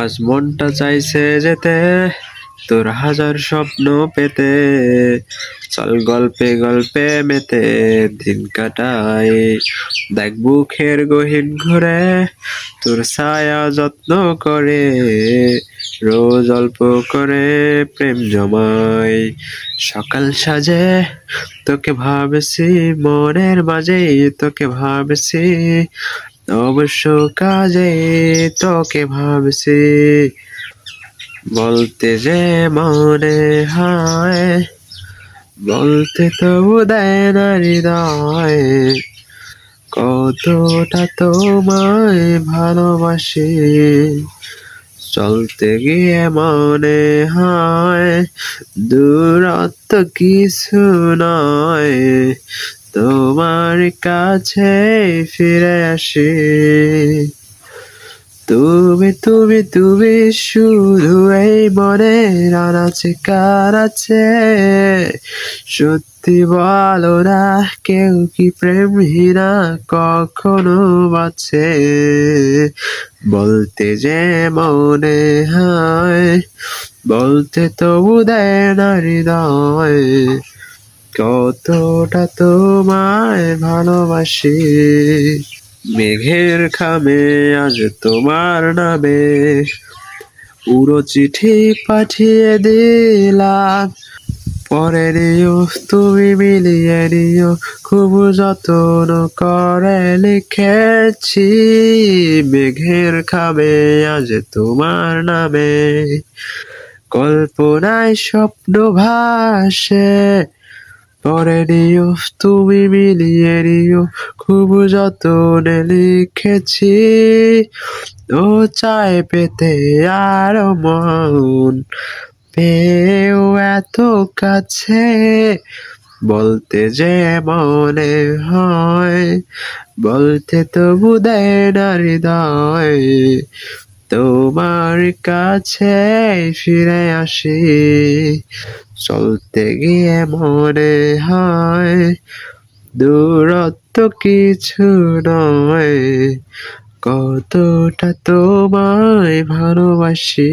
আজ মনটা চাইছে যেতে তোর হাজার স্বপ্ন পেতে, চল গল্পে গল্পে মেতে দিন কাটাই। দেখ বুকের গহীন ঘুরে তোর ছায়া যত্ন করে, রোজ অল্প করে প্রেম জমাই। সকাল সাজে তোকে ভাবছি, মনের মাঝেই তোকে ভাবছি, অবশ্য কাজে তোকে ভাবছি। বলতে যে মনে হয়, বলতে তো দেয় না হৃদয়, কতটা তোমায় ভালোবাসি। চলতে গিয়ে মনে হয় দূরত্ব কিছু নয়, তোমার কাছে ফিরে আসি। তুমি তুমি তুমি শুধু এই মনে আনাচে কানাচে, সত্যি বলো না কেউ কি প্রেমহীনা কখনো বাঁচে। বলতে যে মনে হয়, বলতে তবু দেয় না হৃদয়, কতটা তোমায় ভালোবাসি। মেঘের খামে আজ তোমার নামে পুরো চিঠি পাঠিয়ে দিলাম, পরে নিও তুমি মিলিয়ে নিও, খুব যত্ন করে লিখেছি। মেঘের খামে আজ তোমার নামে কল্পনায় স্বপ্ন ভাসে, পরে নিও তুমি মিলিয়ে নিও, খুব যত্নে লিখেছি। ও চায় পেতে আরো মন, পেয়েও এত কাছে। বলতে যে মনে হয়, বলতে তবু দেয় না হৃদয়, তোমার কাছে ফিরে আসি। চলতে গিয়ে মনে হয় দূরত্ব কিছু নয়, কতটা তোমায় ভালোবাসি।